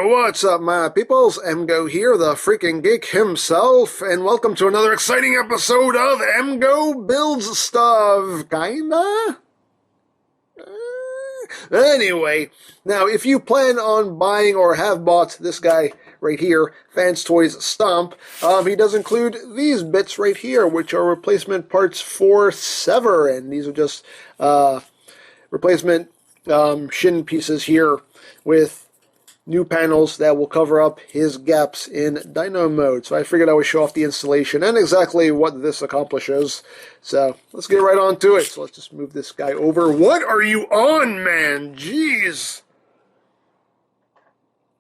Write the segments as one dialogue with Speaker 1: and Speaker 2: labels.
Speaker 1: What's up, my peoples? EmGo here, the freaking geek himself, and welcome to another exciting episode of EmGo Builds Stuff. Kinda? Anyway, now if you plan on buying or have bought this guy right here, Fans Toys Stomp, he does include these bits right here, which are replacement parts for Sever, and these are just replacement shin pieces here with new panels that will cover up his gaps in Dino mode. So I figured I would show off the installation and exactly what this accomplishes. So let's get right on to it. So let's just move this guy over. What are you on, man? Jeez.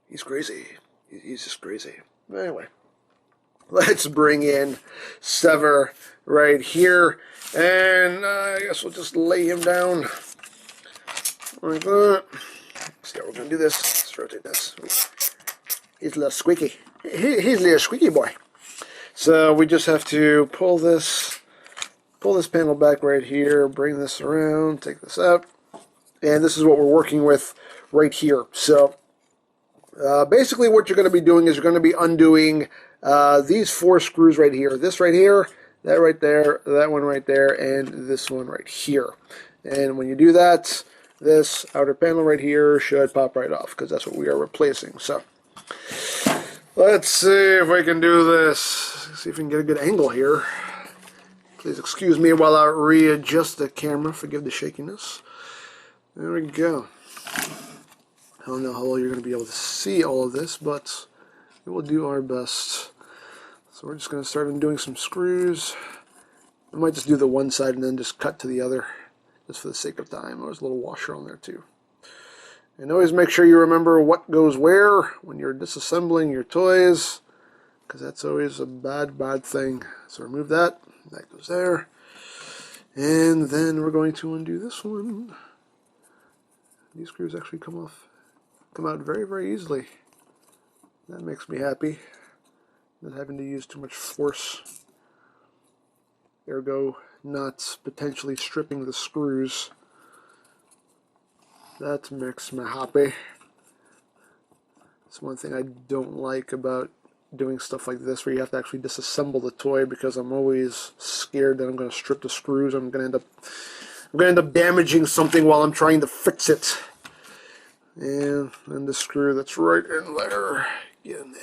Speaker 1: He's crazy. He's just crazy. Anyway, let's bring in Sever right here. And I guess we'll just lay him down like that. See how we're going to do this. Let's rotate this. He's a little squeaky. He's a little squeaky boy. So we just have to pull this panel back right here, bring this around, take this out, and this is what we're working with right here. So basically what you're going to be doing is you're going to be undoing these 4 screws right here. This right here, that right there, that one right there, and this one right here. And when you do that, this outer panel right here should pop right off, because that's what we are replacing. So let's see if we can do this. See if we can get a good angle here. Please excuse me while I readjust the camera. Forgive the shakiness. There we go. I don't know how well you're going to be able to see all of this, but we will do our best. So we're just going to start undoing some screws. I might just do the one side and then just cut to the other, just for the sake of time. There's a little washer on there too. And always make sure you remember what goes where when you're disassembling your toys, because that's always a bad thing. So remove that. That goes there. And then we're going to undo this one. These screws actually come out very easily. That makes me happy. Not having to use too much force. Ergo, not potentially stripping the screws. That makes me happy. It's one thing I don't like about doing stuff like this, where you have to actually disassemble the toy, because I'm always scared that I'm going to strip the screws. I'm going to end up damaging something while I'm trying to fix it. And then the screw that's right in there. Get in there.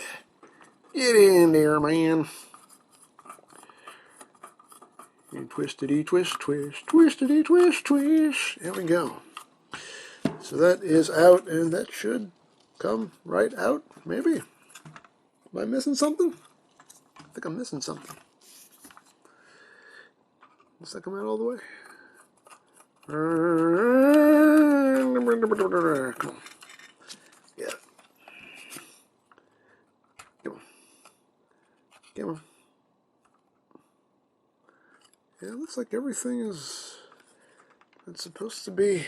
Speaker 1: Get in there, man. And twistity twist, twist, twistity twist, twist. There we go. So that is out, and that should come right out, maybe. Am I missing something? I think I'm missing something. Does that come out all the way? Come on. Yeah. Come on. Come on. Yeah, it looks like everything is that's supposed to be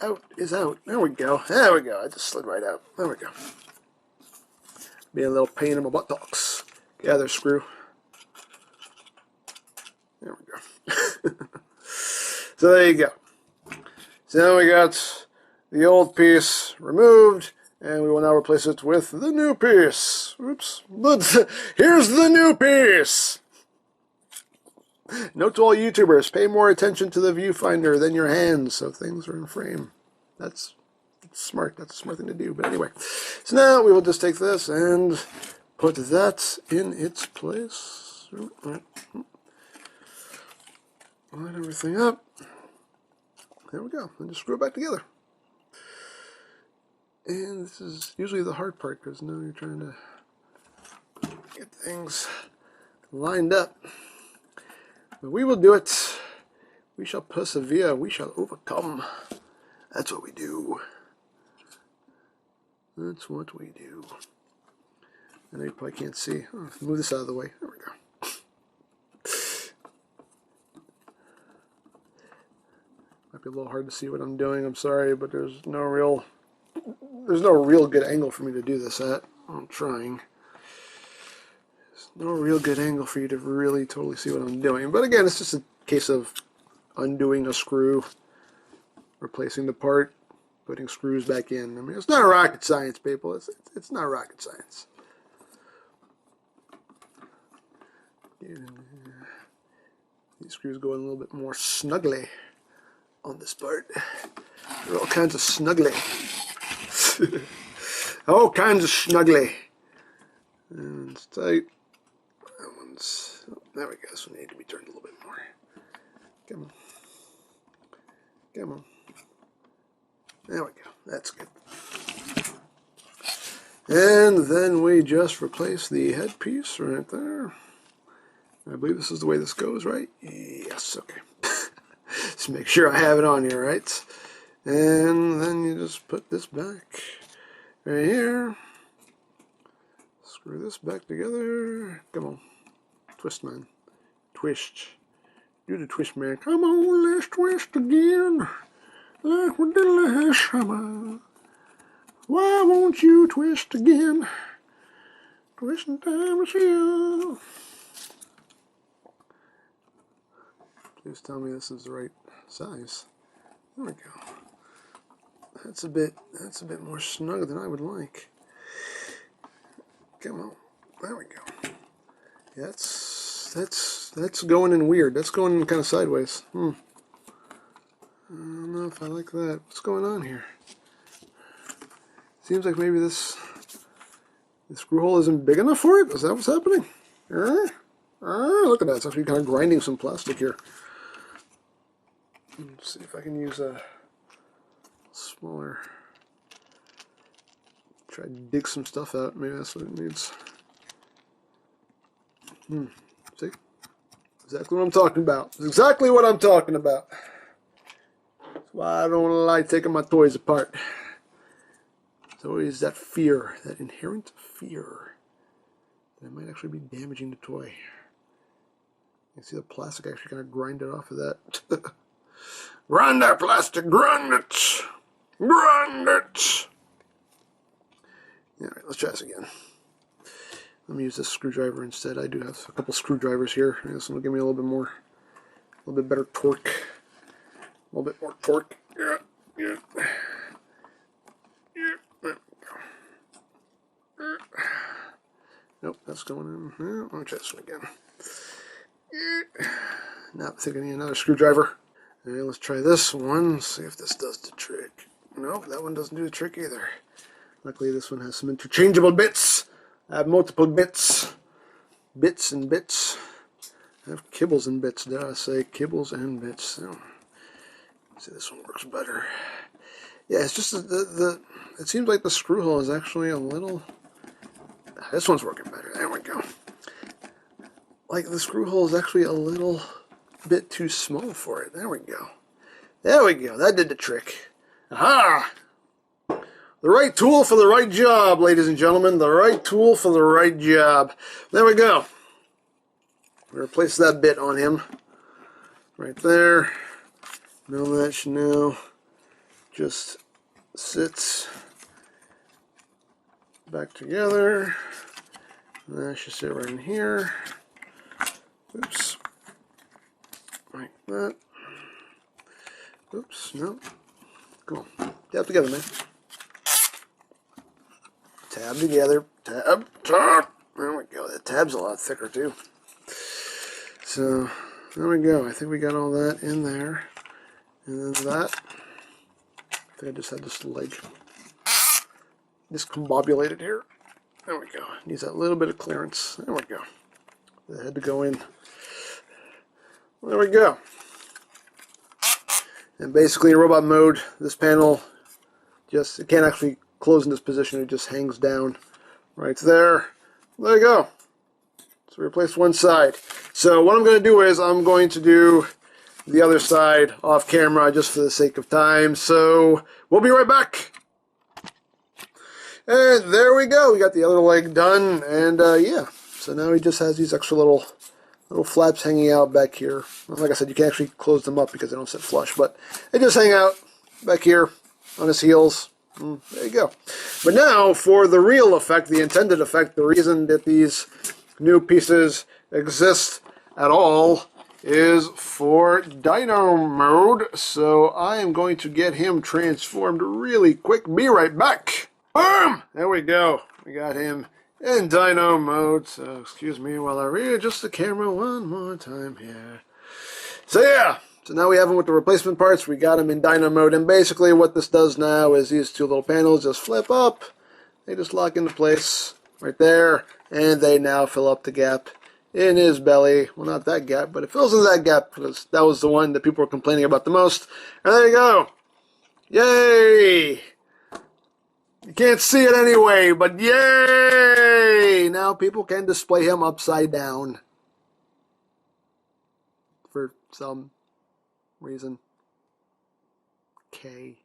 Speaker 1: out is out. There we go. There we go. I just slid right out. There we go. Be a little pain in my buttocks. Gather screw. There we go. So there you go. So now we got the old piece removed, and we will now replace it with the new piece. Oops. But here's the new piece. Note to all YouTubers, pay more attention to the viewfinder than your hands, so things are in frame. That's smart. That's a smart thing to do. But anyway, so now we will just take this and put that in its place. Line everything up. There we go. And just screw it back together. And this is usually the hard part, because now you're trying to get things lined up. But we will do it. We shall persevere. We shall overcome. That's what we do. That's what we do. I know you probably can't see. Oh, move this out of the way. There we go. Might be a little hard to see what I'm doing. I'm sorry, but there's no real good angle for me to do this at. I'm trying. No real good angle for you to really totally see what I'm doing. But again, it's just a case of undoing a screw, replacing the part, putting screws back in. I mean, it's not rocket science, people. It's not rocket science. These screws go in a little bit more snugly on this part. There are all kinds of snugly. All kinds of snugly. And it's tight. That one's... Oh, there we go. This one needs to be turned a little bit more. Come on. Come on. There we go. That's good. And then we just replace the headpiece right there. I believe this is the way this goes, right? Yes, okay. Just make sure I have it on here, right? And then you just put this back right here. Screw this back together. Come on. Twist, man. Twist. Do the twist, man. Come on, let's twist again. Like we did last summer. Why won't you twist again? Twisting time is here. Please tell me this is the right size. There we go. That's a bit more snug than I would like. Come on. There we go. Yeah, that's going in weird. That's going in kind of sideways. I don't know if I like that. What's going on here? Seems like maybe this screw hole isn't big enough for it. Is that what's happening? Look at that. It's actually kind of grinding some plastic here. Let's see if I can use a smaller... Try to dig some stuff out. Maybe that's what it needs. See? Exactly what I'm talking about. It's exactly what I'm talking about. That's why I don't like taking my toys apart. There's always that fear, that inherent fear, that it might actually be damaging the toy. You can see the plastic actually kind of grind it off of that. Grind that plastic, grind it! Grind it! Alright, let's try this again. Let me use this screwdriver instead. I do have a couple screwdrivers here. This one will give me a little bit better torque. A little bit more torque. Yeah. Nope, that's going in. Yeah, let me try this one again. Now I think I need another screwdriver. Okay, let's try this one. See if this does the trick. Nope, that one doesn't do the trick either. Luckily, this one has some interchangeable bits. I have multiple bits. Bits and bits. I have kibbles and bits, dare I say. Kibbles and bits. So, see, this one works better. Yeah, it's just it seems like the screw hole is actually a little... This one's working better. There we go. Like, the screw hole is actually a little bit too small for it. There we go. There we go. That did the trick. Aha! The right tool for the right job, ladies and gentlemen. The right tool for the right job. There we go. We replace that bit on him. Right there. Now that should now just sits back together. And that should sit right in here. Oops. Like that. Oops, no. Come on. Tap together, man. Tab together. Tab. There we go. That tab's a lot thicker, too. So, there we go. I think we got all that in there. And then that. I think I just had this leg discombobulated here. There we go. Needs that little bit of clearance. There we go. That had to go in. There we go. And basically in robot mode, this panel it can't actually close in this position. It just hangs down right there. There you go. So replace one side. So what I'm going to do is I'm going to do the other side off camera just for the sake of time. So we'll be right back. And there we go. We got the other leg done. And yeah. So now he just has these extra little flaps hanging out back here. Like I said, you can actually close them up because they don't sit flush, but they just hang out back here on his heels. There you go. But now for the real effect, the intended effect, the reason that these new pieces exist at all is for Dino mode, so I am going to get him transformed really quick. Be right back. Boom! There we go. We got him in Dino mode, so excuse me while I readjust the camera one more time here. So yeah, so now we have him with the replacement parts. We got him in Dino mode, and basically what this does now is these two little panels just flip up. They just lock into place right there, and they now fill up the gap in his belly. Well, not that gap, but it fills in that gap because that was the one that people were complaining about the most. And there you go. Yay! You can't see it anyway, but yay! Now people can display him upside down. For some reason. Okay.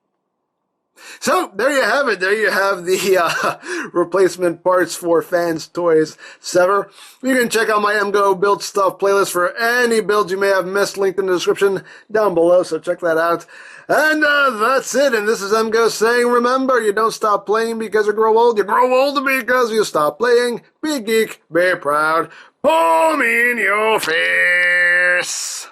Speaker 1: So, there you have it. There you have the replacement parts for Fans Toys Sever. You can check out my EmGo Build Stuff playlist for any builds you may have missed, linked in the description down below, so check that out. And that's it, and this is EmGo saying, remember, you don't stop playing because you grow old because you stop playing. Be geek, be proud, palm in your face.